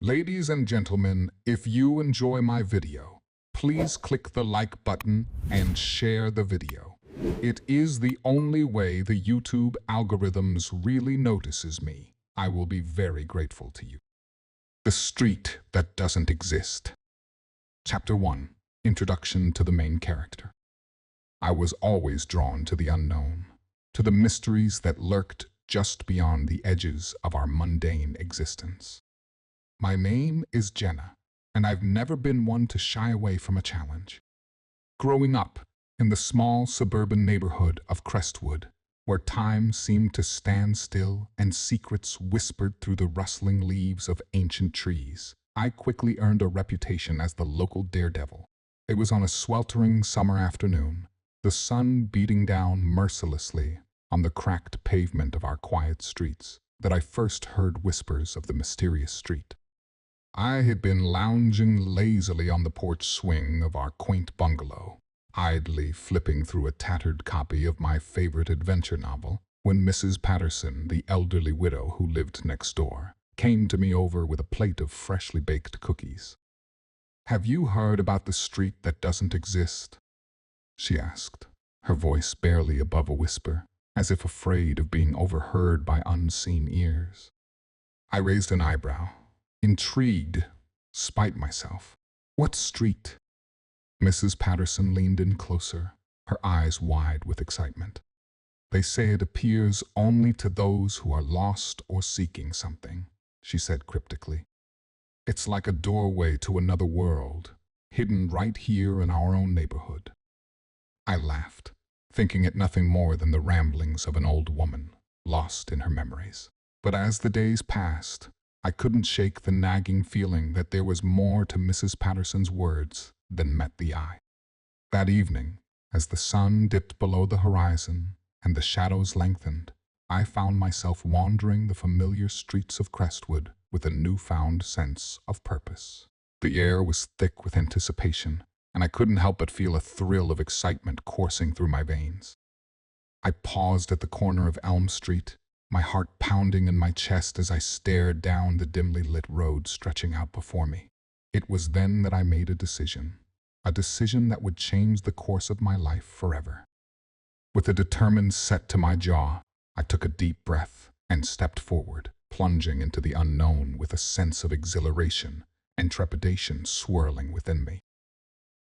Ladies and gentlemen, if you enjoy my video, please click the like button and share the video. It is the only way the YouTube algorithms really notices me. I will be very grateful to you. The Street That Doesn't Exist. Chapter 1. Introduction to the main character. I was always drawn to the unknown, to the mysteries that lurked just beyond the edges of our mundane existence. My name is Jenna, and I've never been one to shy away from a challenge. Growing up in the small suburban neighborhood of Crestwood, where time seemed to stand still and secrets whispered through the rustling leaves of ancient trees, I quickly earned a reputation as the local daredevil. It was on a sweltering summer afternoon, the sun beating down mercilessly on the cracked pavement of our quiet streets, that I first heard whispers of the mysterious street. I had been lounging lazily on the porch swing of our quaint bungalow, idly flipping through a tattered copy of my favorite adventure novel, when Mrs. Patterson, the elderly widow who lived next door, came to me over with a plate of freshly baked cookies. "Have you heard about the street that doesn't exist?" she asked, her voice barely above a whisper, as if afraid of being overheard by unseen ears. I raised an eyebrow, intrigued, spite myself. "What street?" Mrs. Patterson leaned in closer, her eyes wide with excitement. "They say it appears only to those who are lost or seeking something," she said cryptically. "It's like a doorway to another world, hidden right here in our own neighborhood." I laughed, thinking it nothing more than the ramblings of an old woman, lost in her memories. But as the days passed, I couldn't shake the nagging feeling that there was more to Mrs. Patterson's words than met the eye. That evening, as the sun dipped below the horizon and the shadows lengthened, I found myself wandering the familiar streets of Crestwood with a newfound sense of purpose. The air was thick with anticipation, and I couldn't help but feel a thrill of excitement coursing through my veins. I paused at the corner of Elm Street, my heart pounding in my chest as I stared down the dimly lit road stretching out before me. It was then that I made a decision that would change the course of my life forever. With a determined set to my jaw, I took a deep breath and stepped forward, plunging into the unknown with a sense of exhilaration and trepidation swirling within me.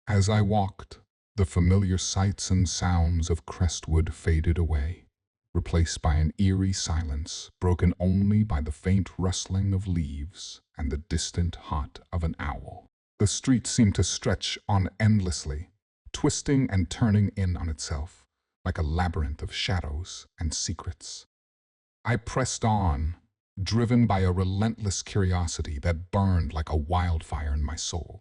As I walked, the familiar sights and sounds of Crestwood faded away, replaced by an eerie silence broken only by the faint rustling of leaves and the distant hoot of an owl. The street seemed to stretch on endlessly, twisting and turning in on itself, like a labyrinth of shadows and secrets. I pressed on, driven by a relentless curiosity that burned like a wildfire in my soul.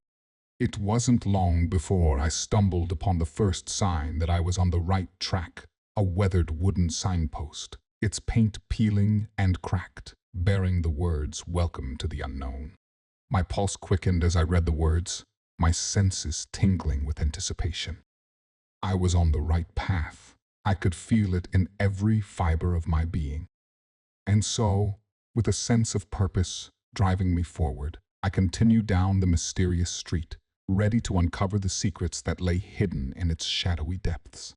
It wasn't long before I stumbled upon the first sign that I was on the right track, a weathered wooden signpost, its paint peeling and cracked, bearing the words "Welcome to the Unknown." My pulse quickened as I read the words, my senses tingling with anticipation. I was on the right path. I could feel it in every fiber of my being. And so, with a sense of purpose driving me forward, I continued down the mysterious street, ready to uncover the secrets that lay hidden in its shadowy depths.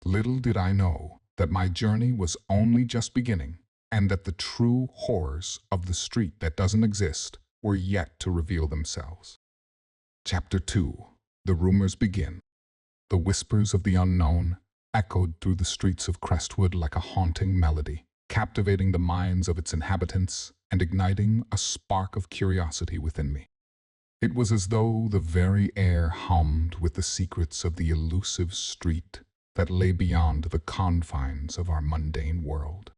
Little did I know that my journey was only just beginning, and that the true horrors of the street that doesn't exist were yet to reveal themselves. Chapter 2. The rumors begin. The whispers of the unknown echoed through the streets of Crestwood like a haunting melody, captivating the minds of its inhabitants and igniting a spark of curiosity within me. It was as though the very air hummed with the secrets of the elusive street that lay beyond the confines of our mundane world.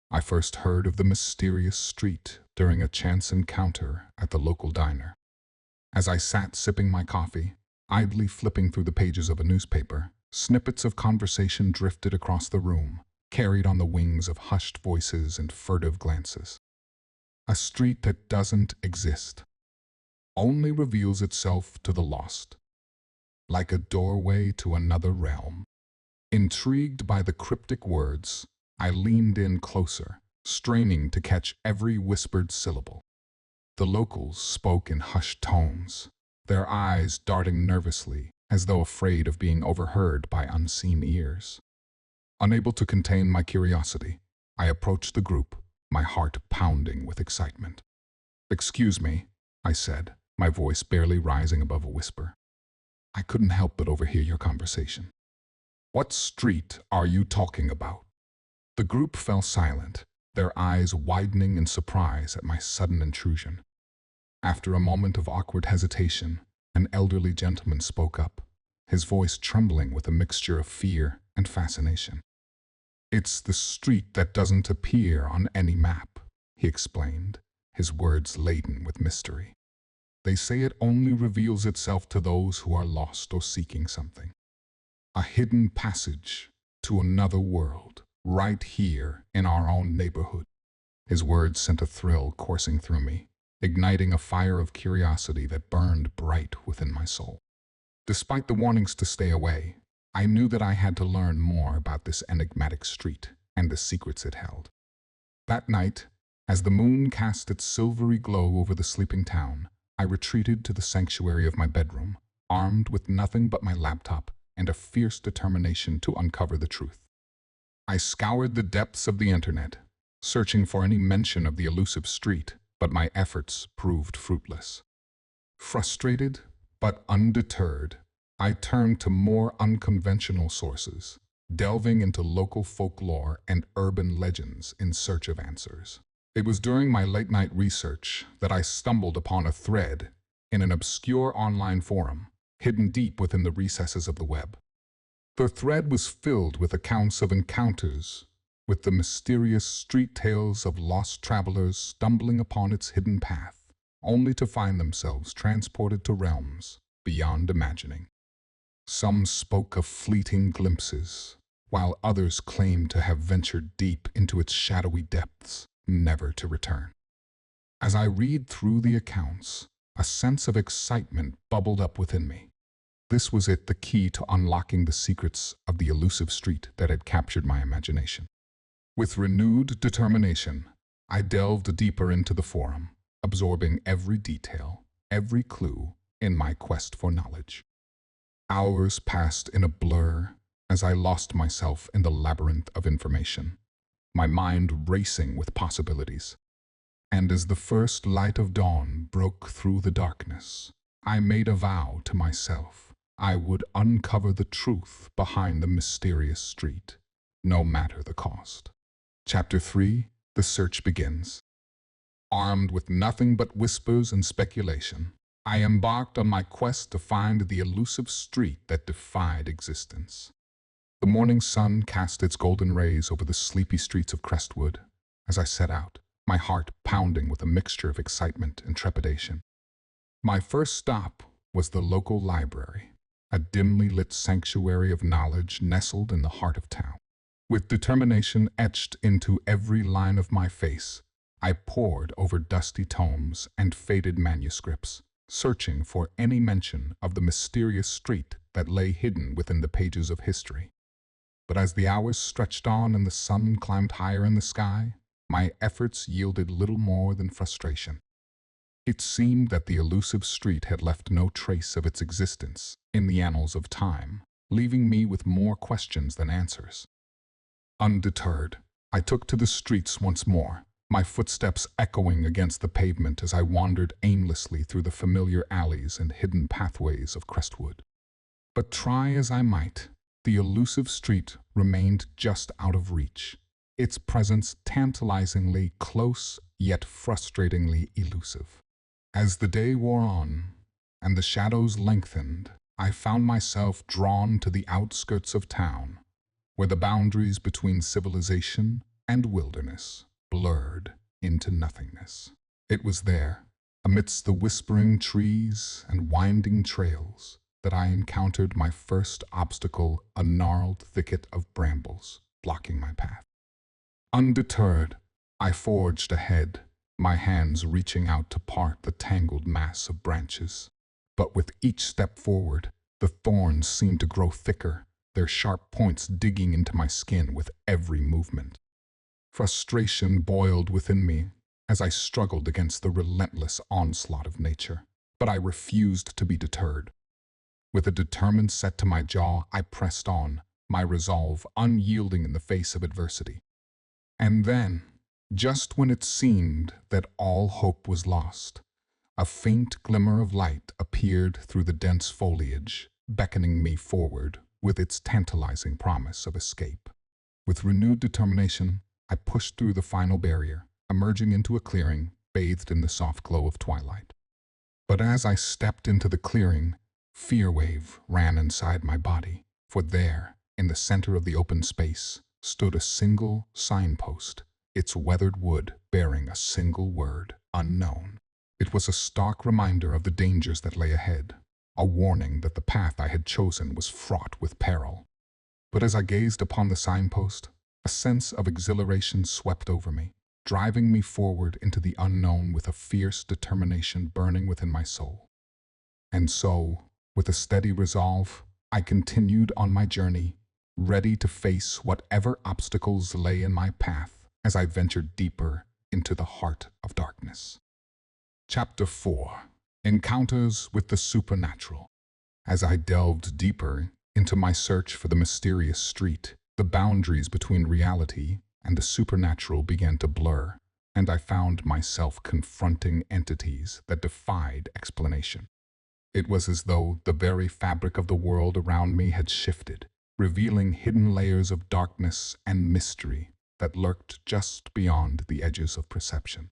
I first heard of the mysterious street during a chance encounter at the local diner. As I sat sipping my coffee, idly flipping through the pages of a newspaper, snippets of conversation drifted across the room, carried on the wings of hushed voices and furtive glances. A street that doesn't exist only reveals itself to the lost, like a doorway to another realm. Intrigued by the cryptic words, I leaned in closer, straining to catch every whispered syllable. The locals spoke in hushed tones, their eyes darting nervously as though afraid of being overheard by unseen ears. Unable to contain my curiosity, I approached the group, my heart pounding with excitement. "Excuse me," I said, my voice barely rising above a whisper. "I couldn't help but overhear your conversation. What street are you talking about?" The group fell silent, their eyes widening in surprise at my sudden intrusion. After a moment of awkward hesitation, an elderly gentleman spoke up, his voice trembling with a mixture of fear and fascination. "It's the street that doesn't appear on any map," he explained, his words laden with mystery. "They say it only reveals itself to those who are lost or seeking something. A hidden passage to another world, right here in our own neighborhood." His words sent a thrill coursing through me, igniting a fire of curiosity that burned bright within my soul. Despite the warnings to stay away, I knew that I had to learn more about this enigmatic street and the secrets it held. That night, as the moon cast its silvery glow over the sleeping town, I retreated to the sanctuary of my bedroom, armed with nothing but my laptop and a fierce determination to uncover the truth. I scoured the depths of the internet, searching for any mention of the elusive street, but my efforts proved fruitless. Frustrated, but undeterred, I turned to more unconventional sources, delving into local folklore and urban legends in search of answers. It was during my late-night research that I stumbled upon a thread in an obscure online forum, hidden deep within the recesses of the web. The thread was filled with accounts of encounters with the mysterious street tales of lost travelers stumbling upon its hidden path, only to find themselves transported to realms beyond imagining. Some spoke of fleeting glimpses, while others claimed to have ventured deep into its shadowy depths, never to return. As I read through the accounts, a sense of excitement bubbled up within me. This was the key to unlocking the secrets of the elusive street that had captured my imagination. With renewed determination, I delved deeper into the forum, absorbing every detail, every clue in my quest for knowledge. Hours passed in a blur as I lost myself in the labyrinth of information, my mind racing with possibilities. And as the first light of dawn broke through the darkness, I made a vow to myself I would uncover the truth behind the mysterious street, no matter the cost. Chapter 3: The Search Begins. Armed with nothing but whispers and speculation, I embarked on my quest to find the elusive street that defied existence. The morning sun cast its golden rays over the sleepy streets of Crestwood as I set out, my heart pounding with a mixture of excitement and trepidation. My first stop was the local library, a dimly lit sanctuary of knowledge nestled in the heart of town. With determination etched into every line of my face, I pored over dusty tomes and faded manuscripts, searching for any mention of the mysterious street that lay hidden within the pages of history. But as the hours stretched on and the sun climbed higher in the sky, my efforts yielded little more than frustration. It seemed that the elusive street had left no trace of its existence in the annals of time, leaving me with more questions than answers. Undeterred, I took to the streets once more, my footsteps echoing against the pavement as I wandered aimlessly through the familiar alleys and hidden pathways of Crestwood. But try as I might, the elusive street remained just out of reach, its presence tantalizingly close yet frustratingly elusive. As the day wore on and the shadows lengthened, I found myself drawn to the outskirts of town, where the boundaries between civilization and wilderness blurred into nothingness. It was there, amidst the whispering trees and winding trails, that I encountered my first obstacle, a gnarled thicket of brambles blocking my path. Undeterred, I forged ahead, my hands reaching out to part the tangled mass of branches. But with each step forward, the thorns seemed to grow thicker, their sharp points digging into my skin with every movement. Frustration boiled within me as I struggled against the relentless onslaught of nature. But I refused to be deterred. With a determined set to my jaw, I pressed on, my resolve unyielding in the face of adversity. And then, just when it seemed that all hope was lost, a faint glimmer of light appeared through the dense foliage, beckoning me forward with its tantalizing promise of escape. With renewed determination, I pushed through the final barrier, emerging into a clearing bathed in the soft glow of twilight. But as I stepped into the clearing, fear wave ran inside my body, for there, in the center of the open space, stood a single signpost, its weathered wood bearing a single word, unknown. It was a stark reminder of the dangers that lay ahead, a warning that the path I had chosen was fraught with peril. But as I gazed upon the signpost, a sense of exhilaration swept over me, driving me forward into the unknown with a fierce determination burning within my soul. And so, with a steady resolve, I continued on my journey, ready to face whatever obstacles lay in my path as I ventured deeper into the heart of darkness. Chapter 4: Encounters with the Supernatural. As I delved deeper into my search for the mysterious street, the boundaries between reality and the supernatural began to blur, and I found myself confronting entities that defied explanation. It was as though the very fabric of the world around me had shifted, revealing hidden layers of darkness and mystery that lurked just beyond the edges of perception.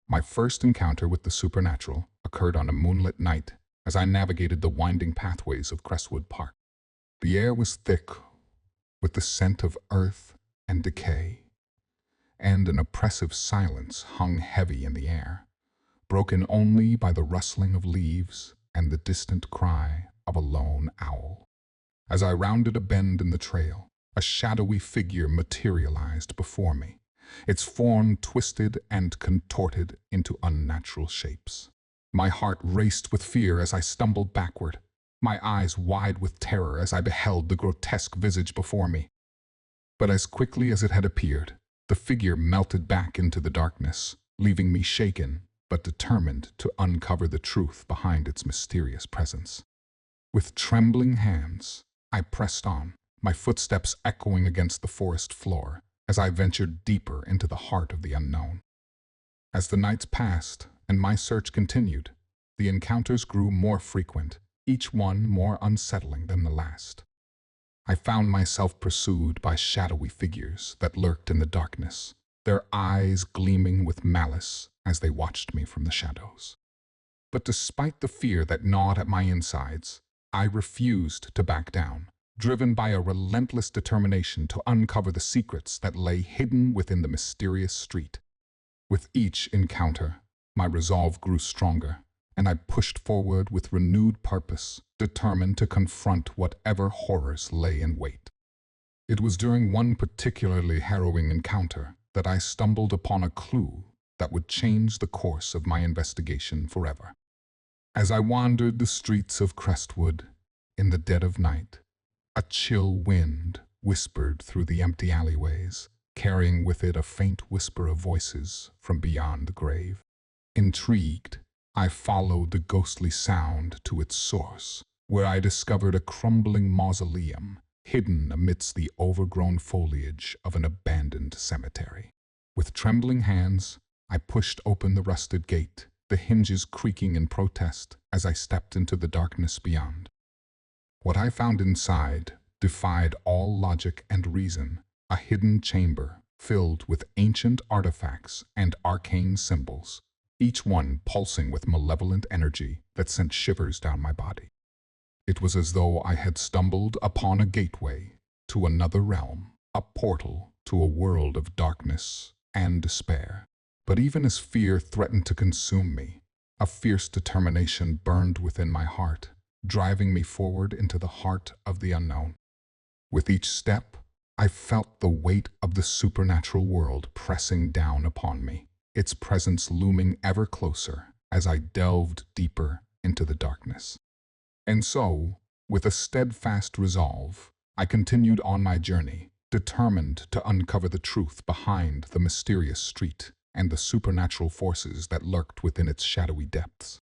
My first encounter with the supernatural occurred on a moonlit night as I navigated the winding pathways of Crestwood Park. The air was thick with the scent of earth and decay, and an oppressive silence hung heavy in the air, broken only by the rustling of leaves and the distant cry of a lone owl. As I rounded a bend in the trail, a shadowy figure materialized before me, its form twisted and contorted into unnatural shapes. My heart raced with fear as I stumbled backward, my eyes wide with terror as I beheld the grotesque visage before me. But as quickly as it had appeared, the figure melted back into the darkness, leaving me shaken but determined to uncover the truth behind its mysterious presence. With trembling hands, I pressed on, my footsteps echoing against the forest floor as I ventured deeper into the heart of the unknown. As the nights passed and my search continued, the encounters grew more frequent, each one more unsettling than the last. I found myself pursued by shadowy figures that lurked in the darkness, their eyes gleaming with malice as they watched me from the shadows. But despite the fear that gnawed at my insides, I refused to back down, driven by a relentless determination to uncover the secrets that lay hidden within the mysterious street. With each encounter, my resolve grew stronger, and I pushed forward with renewed purpose, determined to confront whatever horrors lay in wait. It was during one particularly harrowing encounter that I stumbled upon a clue that would change the course of my investigation forever. As I wandered the streets of Crestwood in the dead of night, a chill wind whispered through the empty alleyways, carrying with it a faint whisper of voices from beyond the grave. Intrigued, I followed the ghostly sound to its source, where I discovered a crumbling mausoleum hidden amidst the overgrown foliage of an abandoned cemetery. With trembling hands, I pushed open the rusted gate, the hinges creaking in protest as I stepped into the darkness beyond. What I found inside defied all logic and reason, a hidden chamber filled with ancient artifacts and arcane symbols, each one pulsing with malevolent energy that sent shivers down my body. It was as though I had stumbled upon a gateway to another realm, a portal to a world of darkness and despair. But even as fear threatened to consume me, a fierce determination burned within my heart, driving me forward into the heart of the unknown. With each step, I felt the weight of the supernatural world pressing down upon me, its presence looming ever closer as I delved deeper into the darkness. And so, with a steadfast resolve, I continued on my journey, determined to uncover the truth behind the mysterious street and the supernatural forces that lurked within its shadowy depths.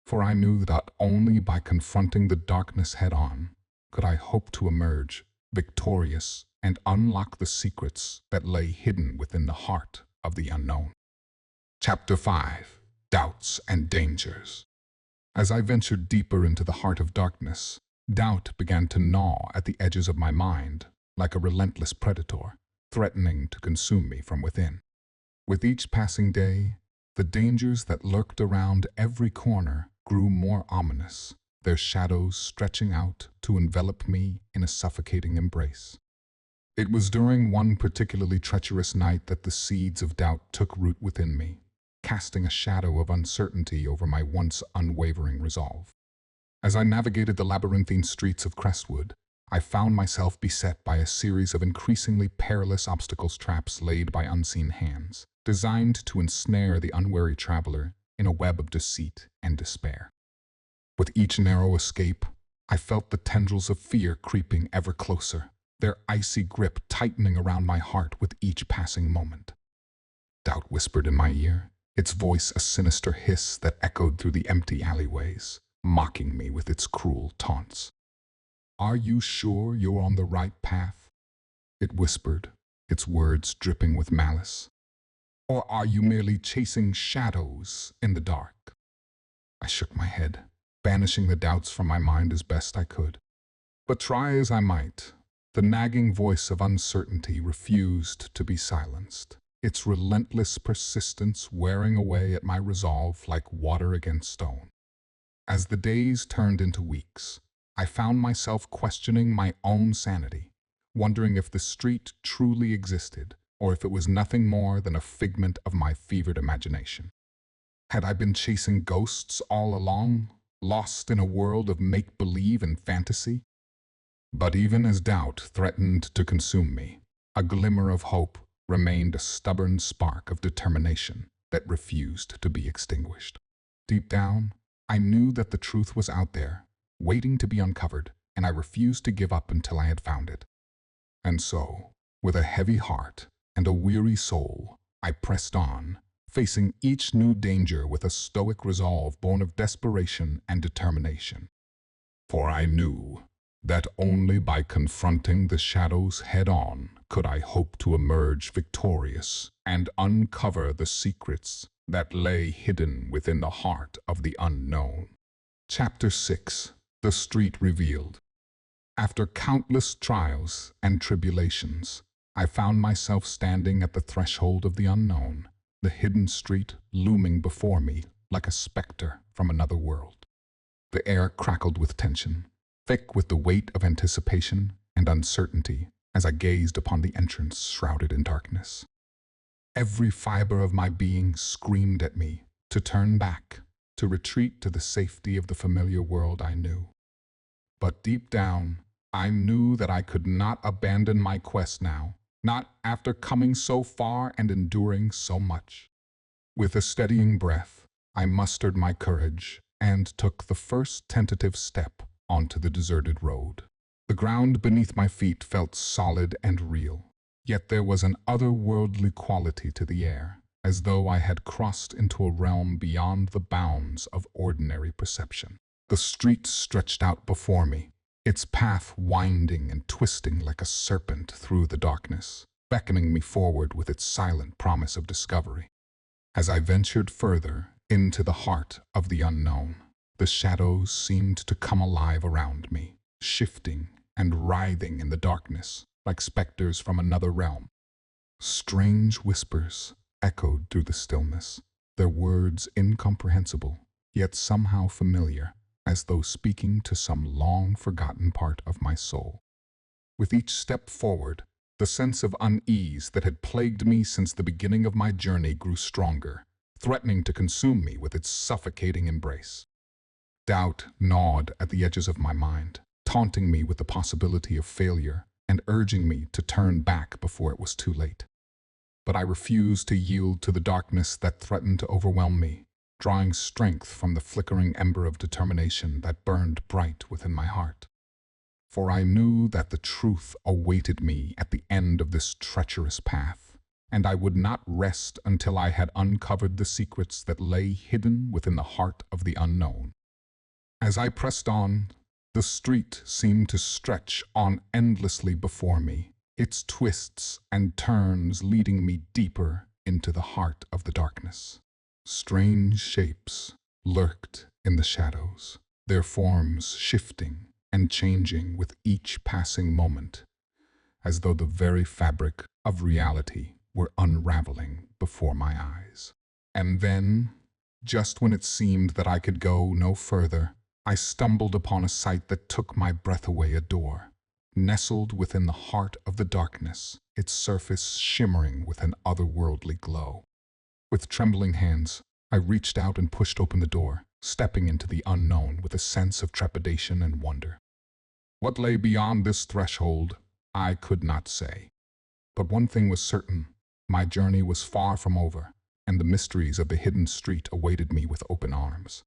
For I knew that only by confronting the darkness head-on could I hope to emerge victorious and unlock the secrets that lay hidden within the heart of the unknown. Chapter 5: Doubts and Dangers. As I ventured deeper into the heart of darkness, doubt began to gnaw at the edges of my mind like a relentless predator, threatening to consume me from within. With each passing day, the dangers that lurked around every corner grew more ominous, their shadows stretching out to envelop me in a suffocating embrace. It was during one particularly treacherous night that the seeds of doubt took root within me, casting a shadow of uncertainty over my once unwavering resolve. As I navigated the labyrinthine streets of Crestwood, I found myself beset by a series of increasingly perilous obstacles, traps laid by unseen hands, designed to ensnare the unwary traveler in a web of deceit and despair. With each narrow escape, I felt the tendrils of fear creeping ever closer, their icy grip tightening around my heart with each passing moment. Doubt whispered in my ear, its voice a sinister hiss that echoed through the empty alleyways, mocking me with its cruel taunts. "Are you sure you're on the right path?" it whispered, its words dripping with malice. "Or are you merely chasing shadows in the dark?" I shook my head, banishing the doubts from my mind as best I could. But try as I might, the nagging voice of uncertainty refused to be silenced, its relentless persistence wearing away at my resolve like water against stone. As the days turned into weeks, I found myself questioning my own sanity, wondering if the street truly existed, or if it was nothing more than a figment of my fevered imagination. Had I been chasing ghosts all along, lost in a world of make-believe and fantasy? But even as doubt threatened to consume me, a glimmer of hope remained, a stubborn spark of determination that refused to be extinguished. Deep down, I knew that the truth was out there, waiting to be uncovered, and I refused to give up until I had found it. And so, with a heavy heart and a weary soul, I pressed on, facing each new danger with a stoic resolve born of desperation and determination. For I knew that only by confronting the shadows head-on could I hope to emerge victorious and uncover the secrets that lay hidden within the heart of the unknown. Chapter 6: The Street Revealed. After countless trials and tribulations, I found myself standing at the threshold of the unknown, the hidden street looming before me like a specter from another world. The air crackled with tension, thick with the weight of anticipation and uncertainty as I gazed upon the entrance shrouded in darkness. Every fiber of my being screamed at me to turn back, to retreat to the safety of the familiar world I knew. But deep down, I knew that I could not abandon my quest now, not after coming so far and enduring so much. With a steadying breath, I mustered my courage and took the first tentative step onto the deserted road. The ground beneath my feet felt solid and real, yet there was an otherworldly quality to the air, as though I had crossed into a realm beyond the bounds of ordinary perception. The street stretched out before me, its path winding and twisting like a serpent through the darkness, beckoning me forward with its silent promise of discovery. As I ventured further into the heart of the unknown, the shadows seemed to come alive around me, shifting and writhing in the darkness like specters from another realm. Strange whispers echoed through the stillness, their words incomprehensible, yet somehow familiar, as though speaking to some long-forgotten part of my soul. With each step forward, the sense of unease that had plagued me since the beginning of my journey grew stronger, threatening to consume me with its suffocating embrace. Doubt gnawed at the edges of my mind, taunting me with the possibility of failure and urging me to turn back before it was too late. But I refused to yield to the darkness that threatened to overwhelm me, drawing strength from the flickering ember of determination that burned bright within my heart. For I knew that the truth awaited me at the end of this treacherous path, and I would not rest until I had uncovered the secrets that lay hidden within the heart of the unknown. As I pressed on, the street seemed to stretch on endlessly before me, its twists and turns leading me deeper into the heart of the darkness. Strange shapes lurked in the shadows, their forms shifting and changing with each passing moment, as though the very fabric of reality were unraveling before my eyes. And then, just when it seemed that I could go no further, I stumbled upon a sight that took my breath away. A door, nestled within the heart of the darkness, its surface shimmering with an otherworldly glow. With trembling hands, I reached out and pushed open the door, stepping into the unknown with a sense of trepidation and wonder. What lay beyond this threshold, I could not say. But one thing was certain: my journey was far from over, and the mysteries of the hidden street awaited me with open arms.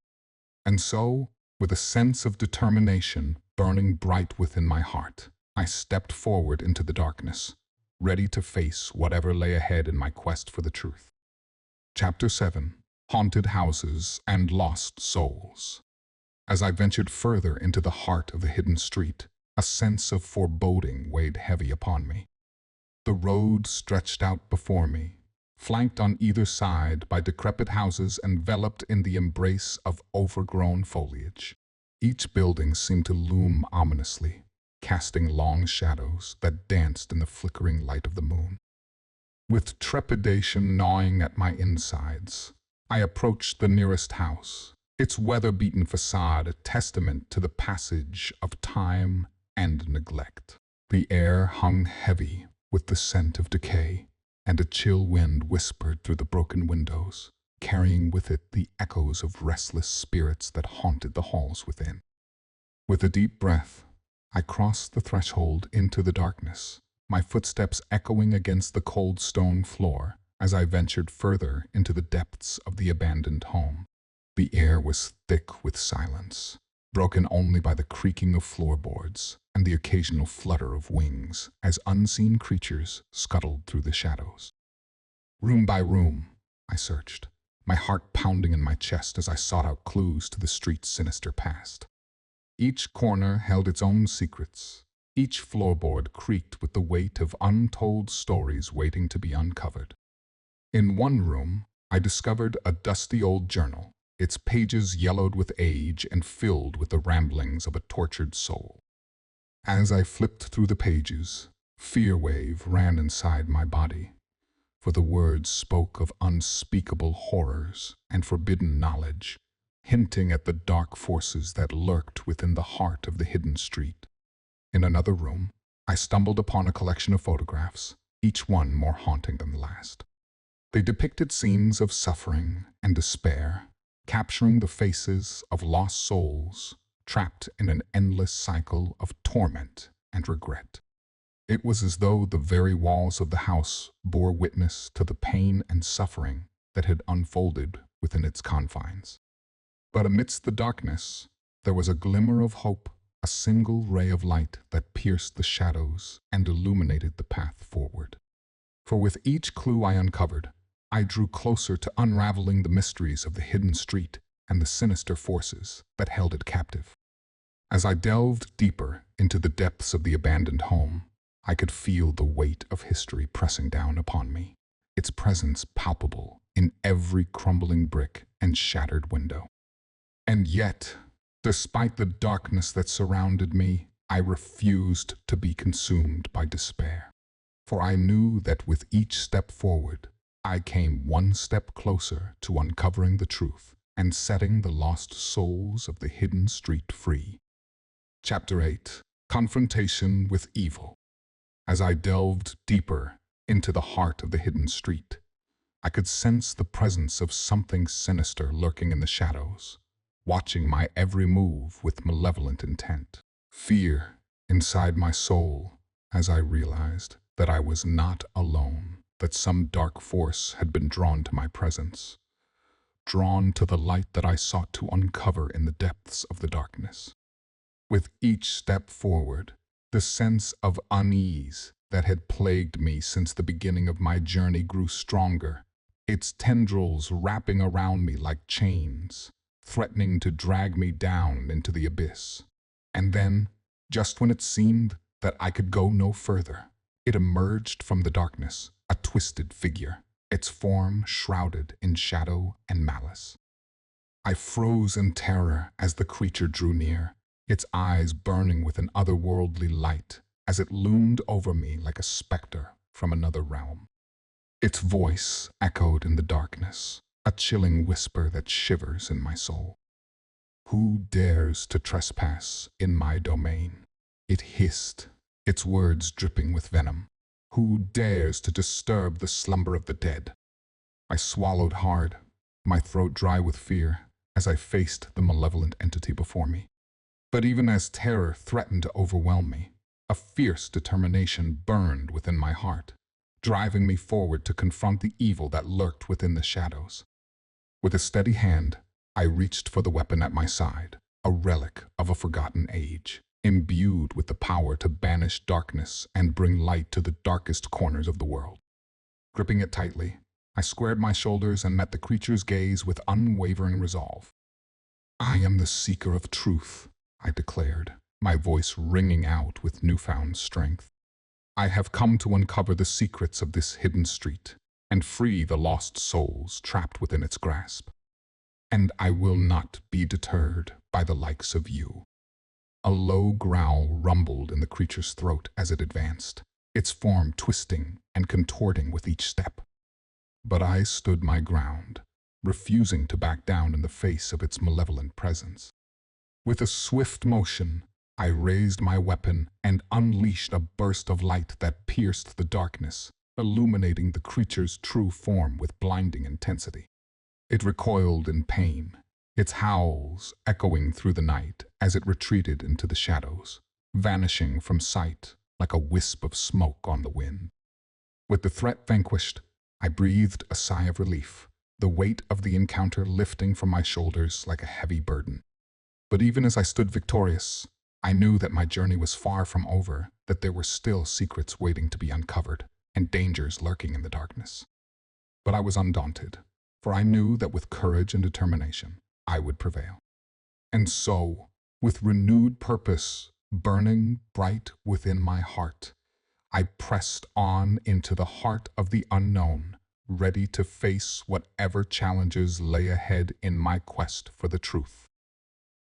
And so, with a sense of determination burning bright within my heart, I stepped forward into the darkness, ready to face whatever lay ahead in my quest for the truth. Chapter 7: Haunted Houses and Lost Souls. As I ventured further into the heart of the hidden street, a sense of foreboding weighed heavy upon me. The road stretched out before me, flanked on either side by decrepit houses enveloped in the embrace of overgrown foliage. Each building seemed to loom ominously, casting long shadows that danced in the flickering light of the moon. With trepidation gnawing at my insides, I approached the nearest house, its weather-beaten facade a testament to the passage of time and neglect. The air hung heavy with the scent of decay, and a chill wind whispered through the broken windows, carrying with it the echoes of restless spirits that haunted the halls within. With a deep breath, I crossed the threshold into the darkness, my footsteps echoing against the cold stone floor as I ventured further into the depths of the abandoned home. The air was thick with silence, broken only by the creaking of floorboards and the occasional flutter of wings as unseen creatures scuttled through the shadows. Room by room, I searched, my heart pounding in my chest as I sought out clues to the street's sinister past. Each corner held its own secrets. Each floorboard creaked with the weight of untold stories waiting to be uncovered. In one room, I discovered a dusty old journal, its pages yellowed with age and filled with the ramblings of a tortured soul. As I flipped through the pages, fear wave ran inside my body, for the words spoke of unspeakable horrors and forbidden knowledge, hinting at the dark forces that lurked within the heart of the hidden street. In another room, I stumbled upon a collection of photographs, each one more haunting than the last. They depicted scenes of suffering and despair, capturing the faces of lost souls trapped in an endless cycle of torment and regret. It was as though the very walls of the house bore witness to the pain and suffering that had unfolded within its confines. But amidst the darkness, there was a glimmer of hope, a single ray of light that pierced the shadows and illuminated the path forward. For with each clue I uncovered, I drew closer to unraveling the mysteries of the hidden street and the sinister forces that held it captive. As I delved deeper into the depths of the abandoned home, I could feel the weight of history pressing down upon me, its presence palpable in every crumbling brick and shattered window. And yet, despite the darkness that surrounded me, I refused to be consumed by despair. For I knew that with each step forward, I came one step closer to uncovering the truth and setting the lost souls of the hidden street free. Chapter 8: Confrontation with Evil. As I delved deeper into the heart of the hidden street, I could sense the presence of something sinister lurking in the shadows, watching my every move with malevolent intent. Fear inside my soul as I realized that I was not alone, that some dark force had been drawn to my presence, drawn to the light that I sought to uncover in the depths of the darkness. With each step forward, the sense of unease that had plagued me since the beginning of my journey grew stronger, its tendrils wrapping around me like chains, threatening to drag me down into the abyss. And then, just when it seemed that I could go no further, it emerged from the darkness, a twisted figure, its form shrouded in shadow and malice. I froze in terror as the creature drew near, its eyes burning with an otherworldly light as it loomed over me like a specter from another realm. Its voice echoed in the darkness, a chilling whisper that shivers in my soul. "Who dares to trespass in my domain?" It hissed, its words dripping with venom. "Who dares to disturb the slumber of the dead?" I swallowed hard, my throat dry with fear, as I faced the malevolent entity before me. But even as terror threatened to overwhelm me, a fierce determination burned within my heart, driving me forward to confront the evil that lurked within the shadows. With a steady hand, I reached for the weapon at my side, a relic of a forgotten age, imbued with the power to banish darkness and bring light to the darkest corners of the world. Gripping it tightly, I squared my shoulders and met the creature's gaze with unwavering resolve. "I am the seeker of truth," I declared, my voice ringing out with newfound strength. "I have come to uncover the secrets of this hidden street and free the lost souls trapped within its grasp. And I will not be deterred by the likes of you." A low growl rumbled in the creature's throat as it advanced, its form twisting and contorting with each step. But I stood my ground, refusing to back down in the face of its malevolent presence. With a swift motion, I raised my weapon and unleashed a burst of light that pierced the darkness, illuminating the creature's true form with blinding intensity. It recoiled in pain, its howls echoing through the night as it retreated into the shadows, vanishing from sight like a wisp of smoke on the wind. With the threat vanquished, I breathed a sigh of relief, the weight of the encounter lifting from my shoulders like a heavy burden. But even as I stood victorious, I knew that my journey was far from over, that there were still secrets waiting to be uncovered and dangers lurking in the darkness. But I was undaunted, for I knew that with courage and determination, I would prevail. And so, with renewed purpose burning bright within my heart, I pressed on into the heart of the unknown, ready to face whatever challenges lay ahead in my quest for the truth.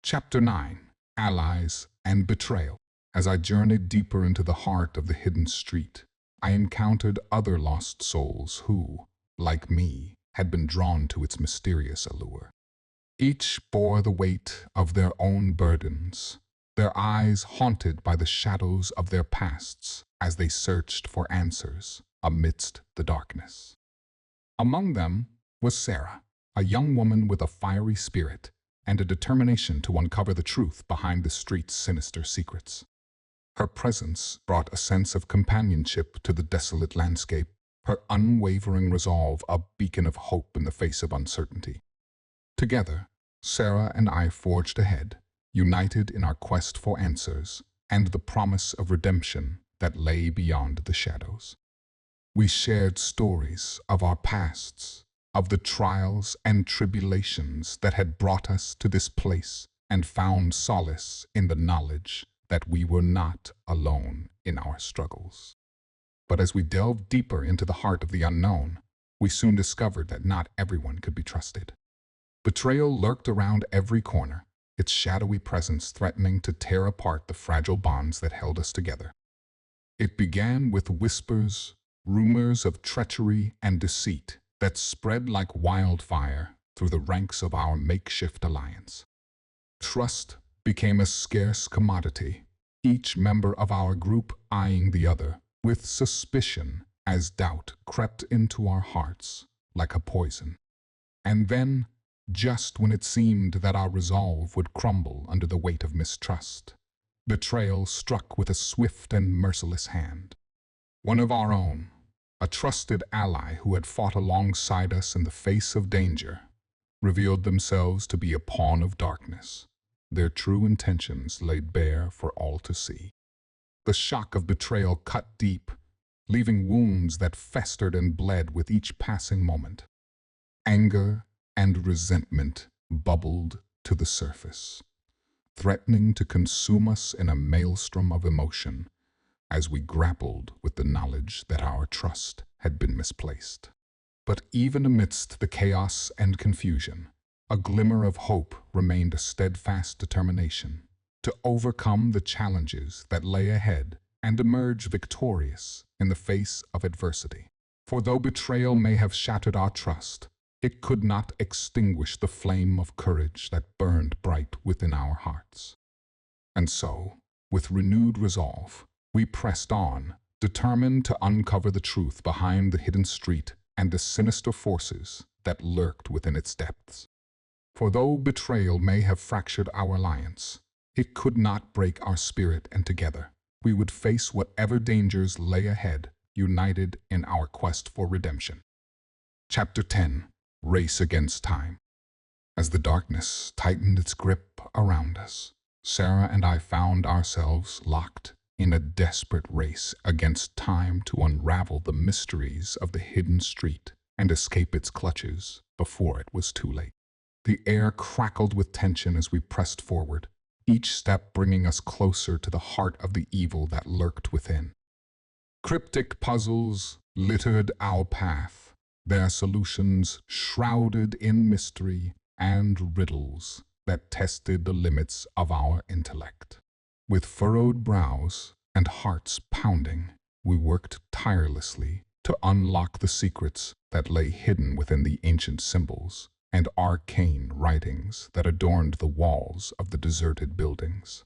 Chapter 9: Allies and Betrayal. As I journeyed deeper into the heart of the hidden street, I encountered other lost souls who, like me, had been drawn to its mysterious allure. Each bore the weight of their own burdens, their eyes haunted by the shadows of their pasts as they searched for answers amidst the darkness. Among them was Sarah, a young woman with a fiery spirit and a determination to uncover the truth behind the street's sinister secrets. Her presence brought a sense of companionship to the desolate landscape, her unwavering resolve a beacon of hope in the face of uncertainty. Together, Sarah and I forged ahead, united in our quest for answers and the promise of redemption that lay beyond the shadows. We shared stories of our pasts, of the trials and tribulations that had brought us to this place, and found solace in the knowledge that we were not alone in our struggles. But as we delved deeper into the heart of the unknown, we soon discovered that not everyone could be trusted. Betrayal lurked around every corner, its shadowy presence threatening to tear apart the fragile bonds that held us together. It began with whispers, rumors of treachery and deceit that spread like wildfire through the ranks of our makeshift alliance. Trust became a scarce commodity, each member of our group eyeing the other with suspicion as doubt crept into our hearts like a poison. And then, just when it seemed that our resolve would crumble under the weight of mistrust, betrayal struck with a swift and merciless hand. One of our own, a trusted ally who had fought alongside us in the face of danger, revealed themselves to be a pawn of darkness, their true intentions laid bare for all to see. The shock of betrayal cut deep, leaving wounds that festered and bled with each passing moment. Anger and resentment bubbled to the surface, threatening to consume us in a maelstrom of emotion as we grappled with the knowledge that our trust had been misplaced. But even amidst the chaos and confusion, a glimmer of hope remained, a steadfast determination to overcome the challenges that lay ahead and emerge victorious in the face of adversity. For though betrayal may have shattered our trust, it could not extinguish the flame of courage that burned bright within our hearts. And so, with renewed resolve, we pressed on, determined to uncover the truth behind the hidden street and the sinister forces that lurked within its depths. For though betrayal may have fractured our alliance, it could not break our spirit, and together we would face whatever dangers lay ahead, united in our quest for redemption. Chapter 10. Race Against Time. As the darkness tightened its grip around us, Sarah and I found ourselves locked in a desperate race against time to unravel the mysteries of the hidden street and escape its clutches before it was too late. The air crackled with tension as we pressed forward, each step bringing us closer to the heart of the evil that lurked within. Cryptic puzzles littered our path, their solutions shrouded in mystery and riddles that tested the limits of our intellect. With furrowed brows and hearts pounding, we worked tirelessly to unlock the secrets that lay hidden within the ancient symbols and arcane writings that adorned the walls of the deserted buildings.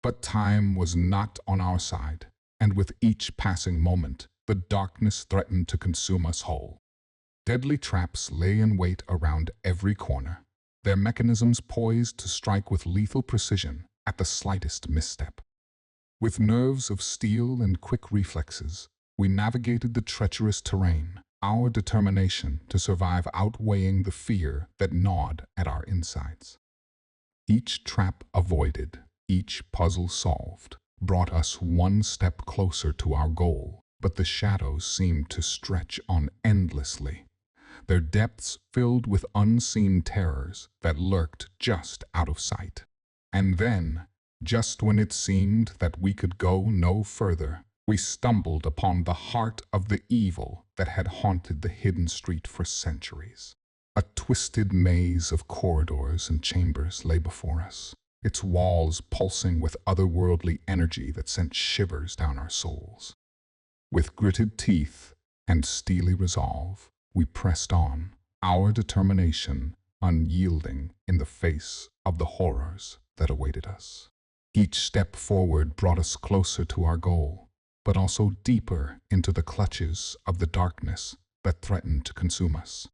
But time was not on our side, and with each passing moment, the darkness threatened to consume us whole. Deadly traps lay in wait around every corner, their mechanisms poised to strike with lethal precision at the slightest misstep. With nerves of steel and quick reflexes, we navigated the treacherous terrain, our determination to survive outweighing the fear that gnawed at our insides. Each trap avoided, each puzzle solved, brought us one step closer to our goal, but the shadows seemed to stretch on endlessly, their depths filled with unseen terrors that lurked just out of sight. And then, just when it seemed that we could go no further, we stumbled upon the heart of the evil that had haunted the hidden street for centuries. A twisted maze of corridors and chambers lay before us, its walls pulsing with otherworldly energy that sent shivers down our souls. With gritted teeth and steely resolve, we pressed on, our determination unyielding in the face of the horrors that awaited us. Each step forward brought us closer to our goal, but also deeper into the clutches of the darkness that threatened to consume us.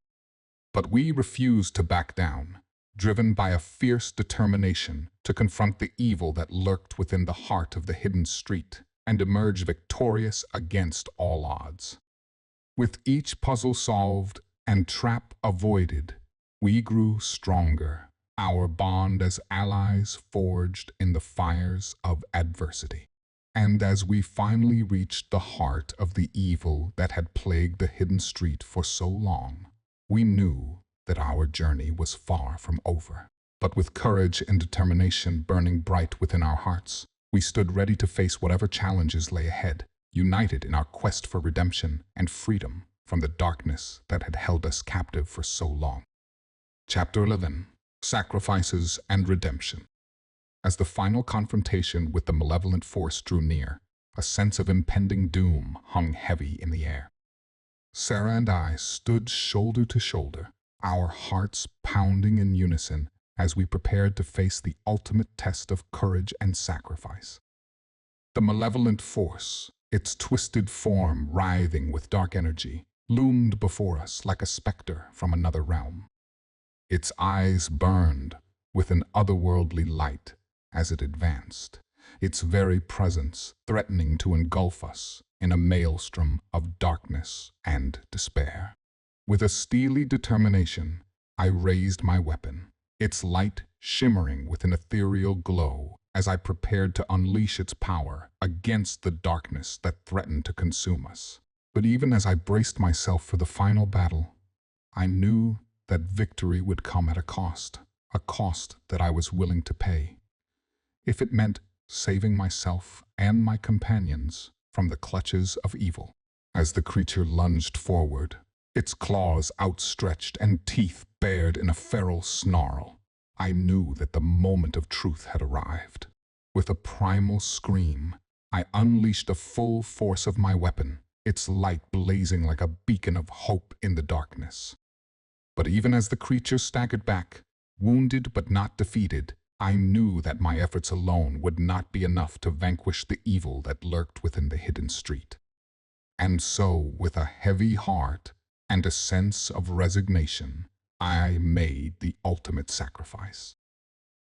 But we refused to back down, driven by a fierce determination to confront the evil that lurked within the heart of the hidden street and emerge victorious against all odds. With each puzzle solved and trap avoided, we grew stronger, our bond as allies forged in the fires of adversity. And as we finally reached the heart of the evil that had plagued the hidden street for so long, we knew that our journey was far from over. But with courage and determination burning bright within our hearts, we stood ready to face whatever challenges lay ahead, united in our quest for redemption and freedom from the darkness that had held us captive for so long. Chapter 11. Sacrifices and Redemption. As the final confrontation with the malevolent force drew near, a sense of impending doom hung heavy in the air. Sarah and I stood shoulder to shoulder, our hearts pounding in unison as we prepared to face the ultimate test of courage and sacrifice. The malevolent force, its twisted form writhing with dark energy, loomed before us like a specter from another realm. Its eyes burned with an otherworldly light as it advanced, its very presence threatening to engulf us in a maelstrom of darkness and despair. With a steely determination, I raised my weapon, its light shimmering with an ethereal glow as I prepared to unleash its power against the darkness that threatened to consume us. But even as I braced myself for the final battle, I knew that victory would come at a cost that I was willing to pay, if it meant saving myself and my companions from the clutches of evil. As the creature lunged forward, its claws outstretched and teeth bared in a feral snarl, I knew that the moment of truth had arrived. With a primal scream, I unleashed the full force of my weapon, its light blazing like a beacon of hope in the darkness. But even as the creature staggered back, wounded but not defeated, I knew that my efforts alone would not be enough to vanquish the evil that lurked within the hidden street. And so, with a heavy heart and a sense of resignation, I made the ultimate sacrifice.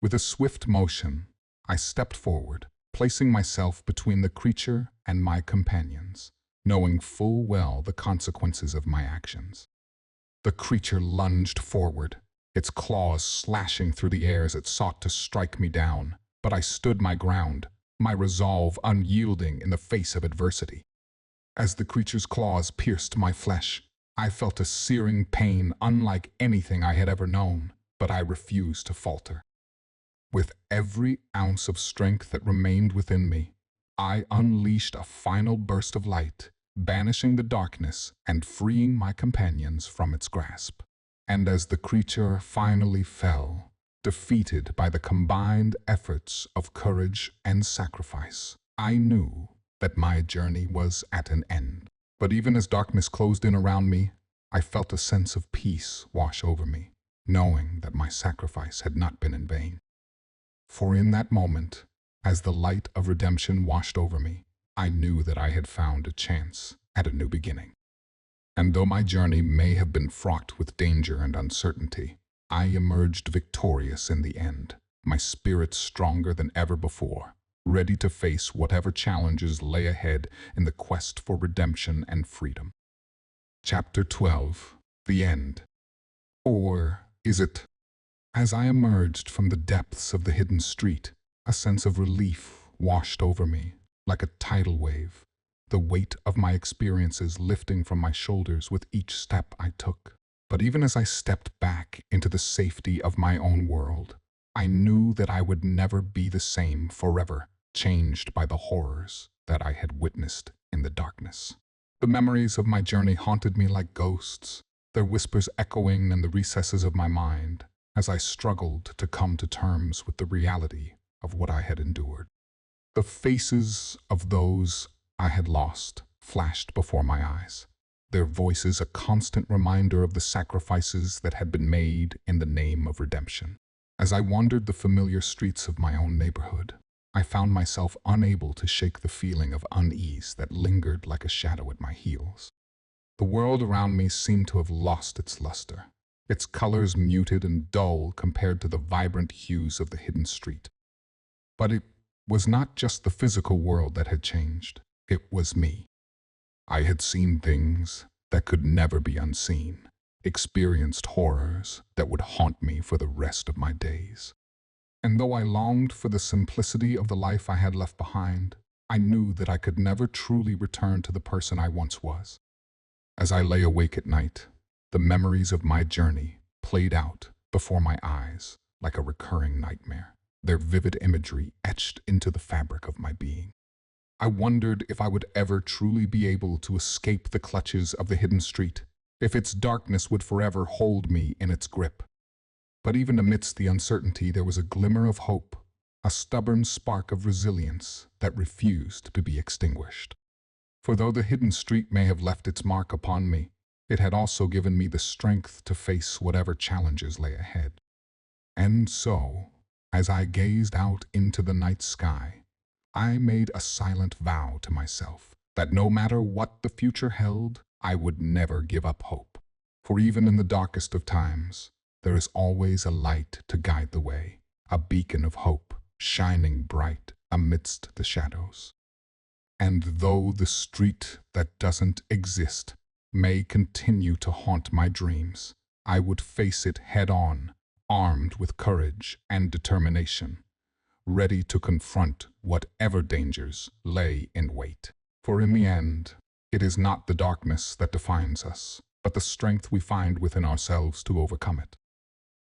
With a swift motion, I stepped forward, placing myself between the creature and my companions, knowing full well the consequences of my actions. The creature lunged forward, its claws slashing through the air as it sought to strike me down, but I stood my ground, my resolve unyielding in the face of adversity. As the creature's claws pierced my flesh, I felt a searing pain unlike anything I had ever known, but I refused to falter. With every ounce of strength that remained within me, I unleashed a final burst of light, banishing the darkness and freeing my companions from its grasp. And as the creature finally fell, defeated by the combined efforts of courage and sacrifice, I knew that my journey was at an end. But even as darkness closed in around me, I felt a sense of peace wash over me, knowing that my sacrifice had not been in vain. For in that moment, as the light of redemption washed over me, I knew that I had found a chance at a new beginning. And though my journey may have been fraught with danger and uncertainty, I emerged victorious in the end, my spirit stronger than ever before, ready to face whatever challenges lay ahead in the quest for redemption and freedom. Chapter 12. The End. Or is it? As I emerged from the depths of the hidden street, a sense of relief washed over me like a tidal wave, the weight of my experiences lifting from my shoulders with each step I took. But even as I stepped back into the safety of my own world, I knew that I would never be the same forever, changed by the horrors that I had witnessed in the darkness. The memories of my journey haunted me like ghosts, their whispers echoing in the recesses of my mind as I struggled to come to terms with the reality of what I had endured. The faces of those I had lost flashed before my eyes, their voices a constant reminder of the sacrifices that had been made in the name of redemption. As I wandered the familiar streets of my own neighborhood, I found myself unable to shake the feeling of unease that lingered like a shadow at my heels. The world around me seemed to have lost its luster, its colors muted and dull compared to the vibrant hues of the hidden street. But it was not just the physical world that had changed, it was me. I had seen things that could never be unseen, experienced horrors that would haunt me for the rest of my days. And though I longed for the simplicity of the life I had left behind, I knew that I could never truly return to the person I once was. As I lay awake at night, the memories of my journey played out before my eyes like a recurring nightmare, their vivid imagery etched into the fabric of my being. I wondered if I would ever truly be able to escape the clutches of the hidden street, if its darkness would forever hold me in its grip. But even amidst the uncertainty, there was a glimmer of hope, a stubborn spark of resilience that refused to be extinguished. For though the hidden street may have left its mark upon me, it had also given me the strength to face whatever challenges lay ahead. And so, as I gazed out into the night sky, I made a silent vow to myself that no matter what the future held, I would never give up hope. For even in the darkest of times, there is always a light to guide the way, a beacon of hope shining bright amidst the shadows. And though the street that doesn't exist may continue to haunt my dreams, I would face it head-on, armed with courage and determination, ready to confront whatever dangers lay in wait. For in the end, It is not the darkness that defines us, but the strength we find within ourselves to overcome it.